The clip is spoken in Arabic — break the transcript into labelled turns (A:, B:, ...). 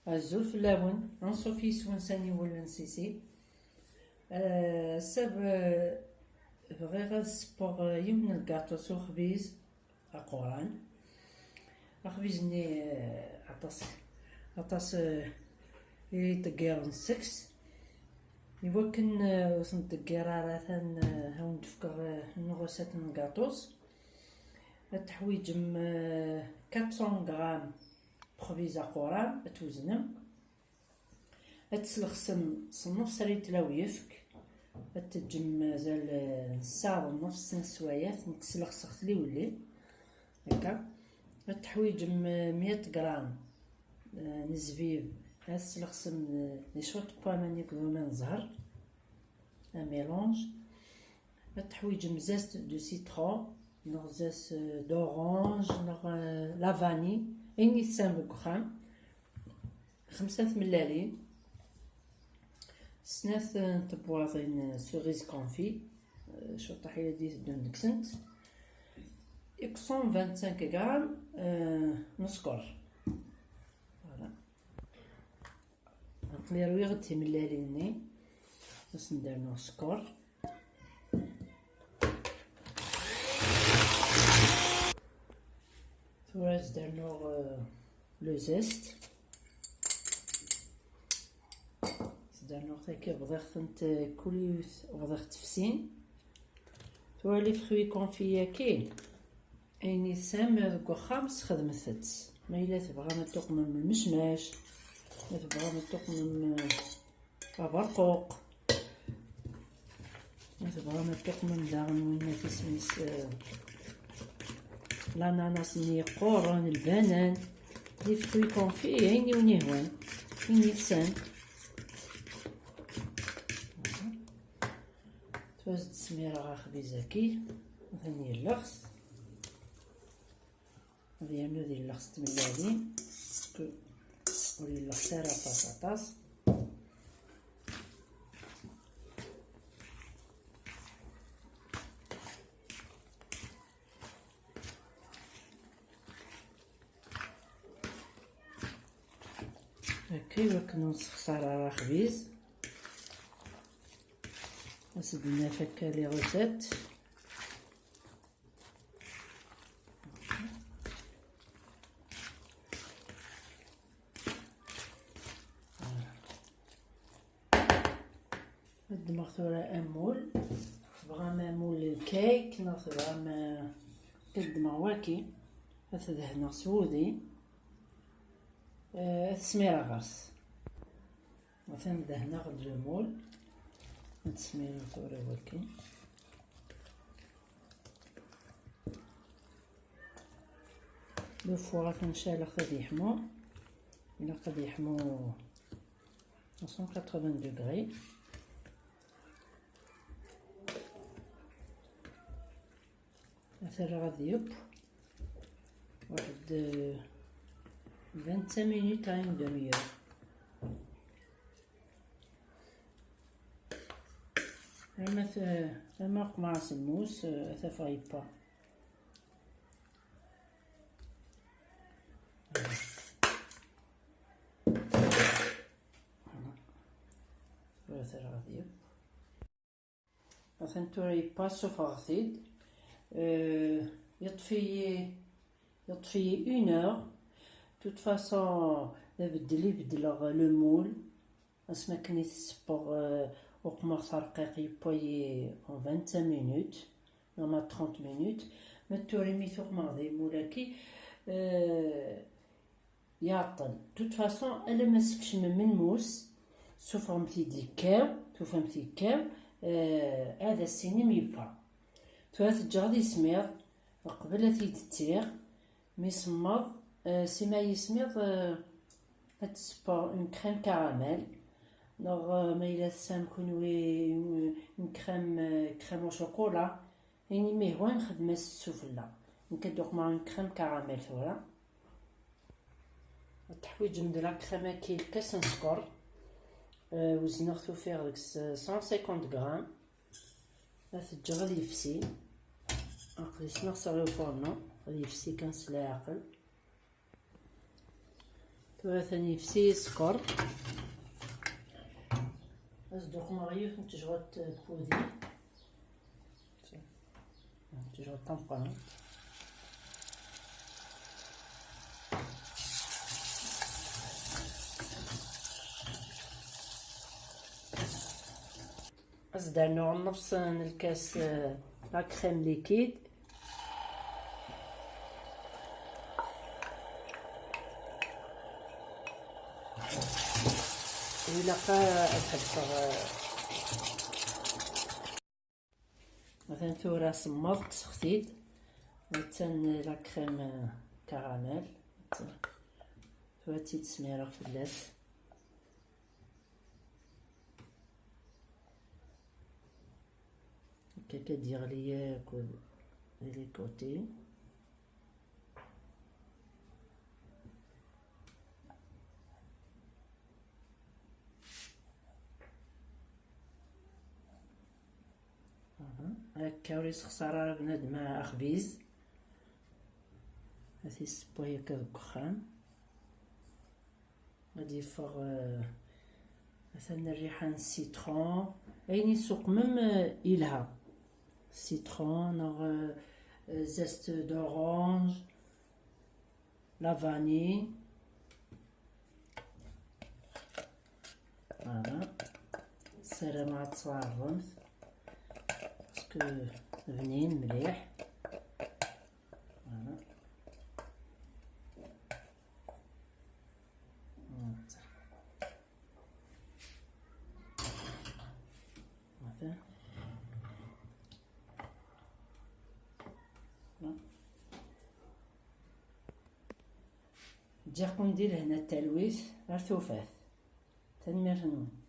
A: الزول في اللون نصوفي سوان ساني ولا نسيسي. ساب بغي غاد سبوغ يمن الكاطو سو خبيز أقوران أخبيزني عطاس يتقير نسكس يوكن وسن تقير راثان هاون تفكر نغوسات من الكاطوس التحويج 400 غرام بخبيز أقوران توزنم تسلخسم صنف سريت لاويفك تجم مازال ساعة ونص نسوايات نتسلخسخت لي ولي هكا. التحويج 100 غرام نزبيب تسلخسم لي شوط بامن يكذو من زهر ميلونج. التحويج زاست دو سيترون نغ زاس دورانج نغ لافاني إني تسام بكخام 5 ملالين سناث طبواضين سوغيز كونفي شو طحية دي دون دكسنت 125 غرام نسكر فوالا نقلي غدي ملاليني باش ندير سكر. ثوراز درنو لو زيست درنو هكا بضغط كليوث بضغط تفسين ثورا لي فخوي كونفيا كاين ايني سام خامس خدمتت ما الا تبغى ما تقمم المشماش ما تبغى ما تقمم برقوق ما تبغى ما تقمم داغن وين تسميس الاناناس ني قورن البنان لي فخوي كونفي عيني ونيهوان عيني سام توزد السميرة غا خبيزاكي ثاني اللغس هذي يعملو ذي اللغس تملالين ولي اللغس سارة طاس هكا وكنو نسخسر راه خبيز وسدنا فكا لي غوزات الدماغ ثورا امول بغا مامول الكيك ناثورا ما كدماغ واكي هنا سودي السميرة غاس مثلا دهنا غد المول السميرة ثورا واكي لو فوا كنشال غادي يحمو إلا غادي يحمو 180 دوغري مثلا غادي يب واحد 25 مينوت عين دمية لما قماص الموس ثفاي با مثلا غادي يب مثلا توري باسو فاغثيد يطفي 1 heure توت فاصون بدل لو مول اسما كنيت سبور وقماص رقيق يبوي 25 مينوت نورمال 30 مينوت ما توري ثوق ماضي مولاكي يعطل توت فاصون الا ماسكش من موس سوفرمتي ديكاو توفهمتي كاو هذا السينم يبا توات جادي سمير قبل تيتير ميسمض سيما يسميض هتسبا اون كريم كراميل نوغ ما إلا سام كونوي اون كريم او شوكولا يعني ميهوا نخدم السفلة نكدوق مع اون كريم كراميل ثورا التحويج ندير كريمة كي الكاس نسكر وزنغ توفيغ ديك 150 غرام تجي غادي يفسي عقلي سنغ صغير فورنو غادي يفسي كنسلا عقل ثاني فسي سكر أصدق مغيوث نتجغط بودي نتجغط طنقان أصدر نوع نفس الكاس لا كريم ليكيد ويلقى الحبة مثلا ثورة صماغ سختيد مثلا لا كريم كراميل ثورة تسميرة فلاس هكاكا ديغليا كل لي كوتي هاكا وريس خسارة بنادم مع أخبيز هاثي السبو هكا دكخان غادي يفغ مثلا الريحان السيترون أين يسوق مم إلها سيترون نغ زست دورانج لا فاني فوالا سيرها مع تصوار الرمز باسكو بنين مليح فوالا جاكم ندير هنا التلويث غير ثوفات تنمير هنا